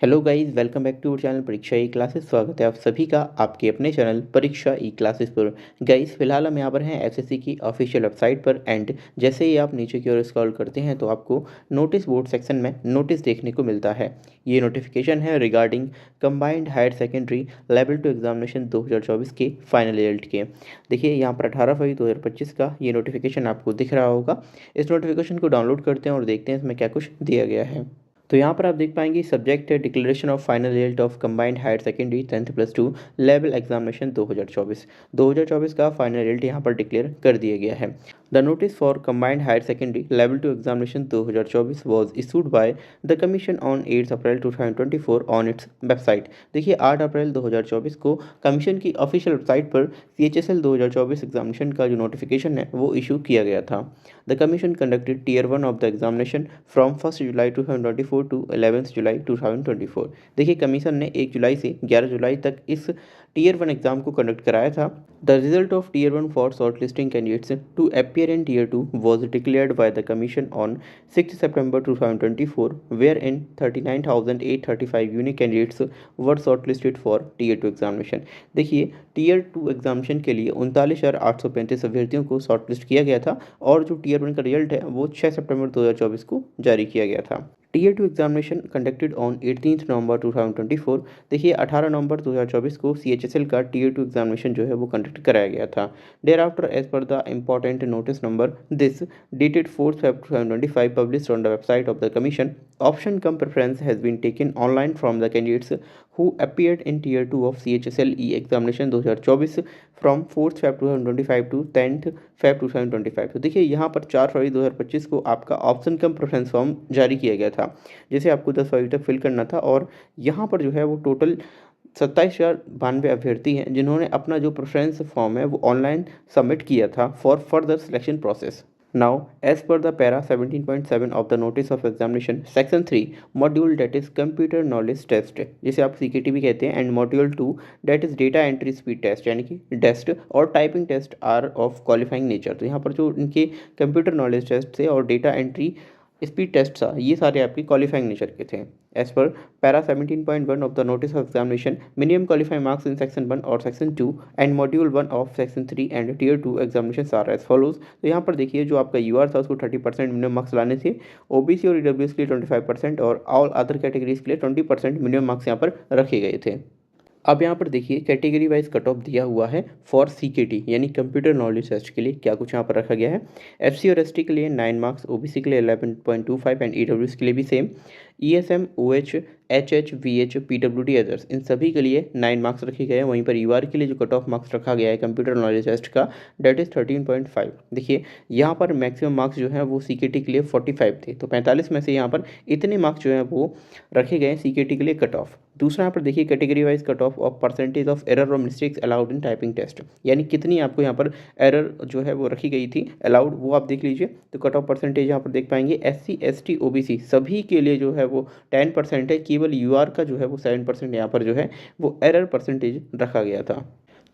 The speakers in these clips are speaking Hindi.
Hello guys, welcome back to our channel Pariksha E classes. स्वागत है आप सभी का आपके अपने चैनल परीक्षा ई क्लासेस पर। गाइस फिलहाल हम यहाँ पर हैं एसएससी की ऑफिशियल वेबसाइट पर। एंड जैसे ही आप नीचे की ओर स्क्रॉल करते हैं तो आपको नोटिस बोर्ड सेक्शन में नोटिस देखने को मिलता है। ये नोटिफिकेशन है regarding combined higher secondary level 2 examination 2024 के फाइनल रिजल्ट के। देखिए यहाँ पर 18 फरवरी 2025 का ये नोटिफिकेशन आपको दिख रहा होगा। इस नोटिफिकेशन को डाउनलोड करते हैं और देखते हैं इसमें क्या कुछ दिया गया है। तो यहाँ पर आप देख पाएंगे सब्जेक्ट है declaration of final result of combined higher secondary 10th+2 level examination 2024 का फाइनल रिजल्ट यहाँ पर डिक्लेयर कर दिया गया है। The notice for combined higher secondary level 2 examination 2024 was issued by the commission on 8 April 2024 on its website. देखिए 8 अप्रैल 2024 को कमीशन की ऑफिशियल वेबसाइट पर CHSL 2024 एग्जामिनेशन का जो नोटिफिकेशन है वो इशू किया गया था। The commission conducted tier 1 of the examination from 1 July 2024 to 11 July 2024। देखिए कमीशन ने 1 जुलाई से 11 जुलाई तक इस टीयर 1 एग्जाम को कंडक्ट कराया था। The result of tier 1 for shortlisting candidates to appear in tier 2 was declared by the commission on 6 September 2024 where in 39,835 unique candidates were shortlisted for tier 2 examination. देखिए टीयर 2 एग्जामिनेशन के लिए 39,835 अभ्यर्थियों को शॉर्ट लिस्ट किया गया था और जो टीयर 1 का रिजल्ट है वो 6 सितंबर 2024 को जारी किया गया था। टीयर 2 एग्जामिनेशन कंडक्टेड ऑन 18 नवंबर 2024। देखिए 18 नवंबर 2024 को CHSL का टीयर 2 एग्जामिनेशन जो है वो कंडक्ट कराया गया था। Thereafter as per the important notice number this dated 4 February 2025 published on the website of the commission option cum preference has been taken online from the candidates who appeared in tier 2 of CHSL E examination 2024 from 4th Feb 2025 to 10th Feb 2025। तो देखिए यहाँ पर 4 फरवरी 2025 को आपका ऑप्शन कम प्रेफरेंस फॉर्म जारी किया गया था जिसे आपको 10 फरवरी तक फिल करना था। और यहाँ पर जो है वो टोटल 27,092 अभ्यर्थी हैं जिन्होंने अपना जो प्रेफरेंस फॉर्म है वो ऑनलाइन सबमिट किया था for further selection process. Now, as per the para 17.7 of the notice of examination, section 3, module that is computer knowledge test, जिसे आप CKT भी कहते हैं, and module 2 that is data entry speed test यानी कि DEST और typing test are of qualifying nature। तो यहाँ पर जो इनके कंप्यूटर नॉलेज टेस्ट थे और डेटा एंट्री स्पीड टेस्ट था ये सारे आपके क्वालिफाइंग नेचर के थे। As per para 17.1 of the notice of examination minimum qualifying marks in section 1 और section 2 and module 1 of section 3 and tier 2 examination are as follows. तो यहाँ पर देखिए जो आपका UR था उसको 30% मिनिमम मार्क्स लाने थे। OBC और EWS के लिए 25% और ऑल अदर कैटेगरीज के लिए 20% मिनिमम मार्क्स यहाँ पर रखे गए थे। अब यहाँ पर देखिए कैटेगरी वाइज कट ऑफ दिया हुआ है फॉर CKT यानी कंप्यूटर नॉलेज टेस्ट के लिए क्या कुछ यहाँ पर रखा गया है। FC और ST के लिए 9 मार्क्स, OBC के लिए 11.25 एंड EWS के लिए भी same. ESM, OH, HH, VH, PWD others in सभी के लिए 9 मार्क्स रखे गए हैं। वहीं पर UR के लिए जो कट ऑफ मार्क्स रखा गया है कंप्यूटर नॉलेज टेस्ट का डेट इज़ 13.5। देखिए यहाँ पर मैक्सिमम मार्क्स जो है वो CKT के लिए 45 थे, तो 45 में से यहाँ पर इतने मार्क्स जो है वो रखे गए हैं CKT के लिए कट ऑफ। दूसरा यहाँ पर देखिए category wise cut off percentage of error और mistakes allowed in typing test, यानी कितनी आपको यहाँ पर एरर जो है वो रखी गई थी अलाउड, वो आप देख लीजिए। तो कट ऑफ परसेंटेज यहाँ पर देख पाएंगे SC, ST, OBC सभी के लिए जो है वो 10% है। केवल UR का जो है वो 7% यहाँ पर जो है वो एरर परसेंटेज रखा गया था।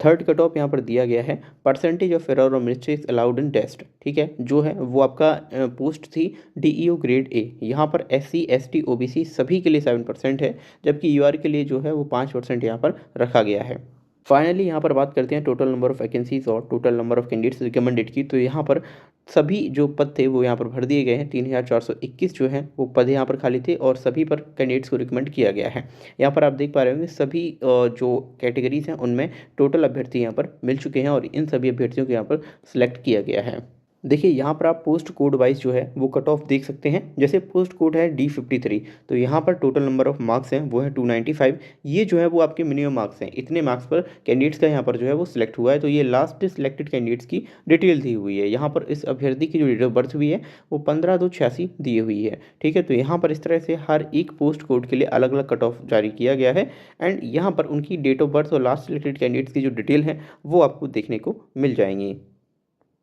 थर्ड कट ऑफ यहाँ पर दिया गया है परसेंटेज ऑफ एरर और मिस्टेक्स अलाउड इन टेस्ट, ठीक है, जो है वो आपका पोस्ट थी DEO ग्रेड A। यहाँ पर SC, ST, OBC सभी के लिए 7% है, जबकि UR के लिए जो है वो 5% यहाँ पर रखा गया है। फाइनली यहाँ पर बात करते हैं टोटल नंबर ऑफ़ वैकेंसीज और total number of candidates recommended की। तो यहाँ पर सभी जो पद थे वो यहाँ पर भर दिए गए हैं। 3,421 जो हैं वो पद यहाँ पर खाली थे और सभी पर कैंडिडेट्स को रिकमेंड किया गया है। यहाँ पर आप देख पा रहे होंगे सभी जो कैटेगरीज हैं उनमें टोटल अभ्यर्थी यहाँ पर मिल चुके हैं और इन सभी अभ्यर्थियों को यहाँ पर सिलेक्ट किया गया है। देखिए यहाँ पर आप पोस्ट कोड वाइज जो है वो कट ऑफ देख सकते हैं। जैसे पोस्ट कोड है D53, तो यहाँ पर टोटल नंबर ऑफ मार्क्स हैं वो है 295। ये जो है वो आपके मिनिमम मार्क्स हैं, इतने मार्क्स पर कैंडिडेट्स का यहाँ पर जो है वो सिलेक्ट हुआ है। तो ये लास्ट सिलेक्टेड कैंडिडेट्स की डिटेल दी हुई है। यहाँ पर इस अभ्यर्थी की जो डेट ऑफ बर्थ हुई है वो 15/2/86 दी हुई है, ठीक है। तो यहाँ पर इस तरह से हर एक पोस्ट कोड के लिए अलग अलग कट ऑफ जारी किया गया है एंड यहाँ पर उनकी डेट ऑफ बर्थ और लास्ट सिलेक्टेड कैंडिडेट्स की जो डिटेल है वो आपको देखने को मिल जाएंगी।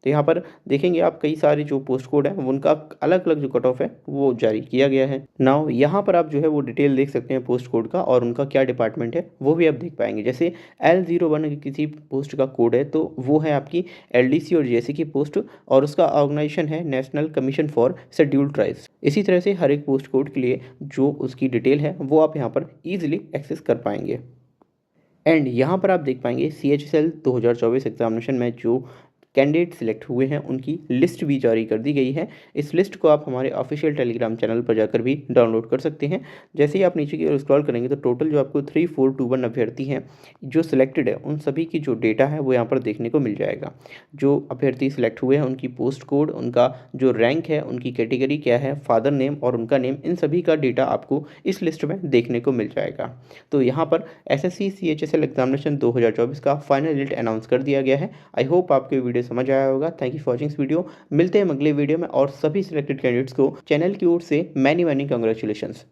तो यहाँ पर देखेंगे आप कई सारे जो पोस्ट कोड हैं उनका अलग अलग जो कट ऑफ है वो जारी किया गया है। नाउ यहाँ पर आप जो है वो डिटेल देख सकते हैं पोस्ट कोड का और उनका क्या डिपार्टमेंट है वो भी आप देख पाएंगे। जैसे L01 किसी पोस्ट का कोड है तो वो है आपकी LDC और JC की पोस्ट और उसका ऑर्गेनाइजेशन है national commission for scheduled tribes. इसी तरह से हर एक पोस्ट कोड के लिए जो उसकी डिटेल है वो आप यहाँ पर ईजिली एक्सेस कर पाएंगे। एंड यहाँ पर आप देख पाएंगे CHSL 2024 एग्जामिनेशन में जो कैंडिडेट सिलेक्ट हुए हैं उनकी लिस्ट भी जारी कर दी गई है। इस लिस्ट को आप हमारे ऑफिशियल टेलीग्राम चैनल पर जाकर भी डाउनलोड कर सकते हैं। जैसे ही आप नीचे की ओर स्क्रॉल करेंगे तो टोटल जो आपको 3421 अभ्यर्थी हैं जो सिलेक्टेड है उन सभी की जो डेटा है वो यहाँ पर देखने को मिल जाएगा। जो अभ्यर्थी सिलेक्ट हुए हैं उनकी पोस्ट कोड, उनका जो रैंक है, उनकी कैटेगरी क्या है, फादर नेम और उनका नेम, इन सभी का डेटा आपको इस लिस्ट में देखने को मिल जाएगा। तो यहाँ पर SSC CHSL एग्जामिनेशन 2024 का फाइनल रिजल्ट अनाउंस कर दिया गया है। आई होप आपको ये वीडियो समझ आया होगा। Thank you for watching this video. मिलते हैं अगले वीडियो में और सभी सिलेक्टेड कैंडिडेट्स को चैनल की ओर से मैनी मैनी कांग्रेचुलेशंस।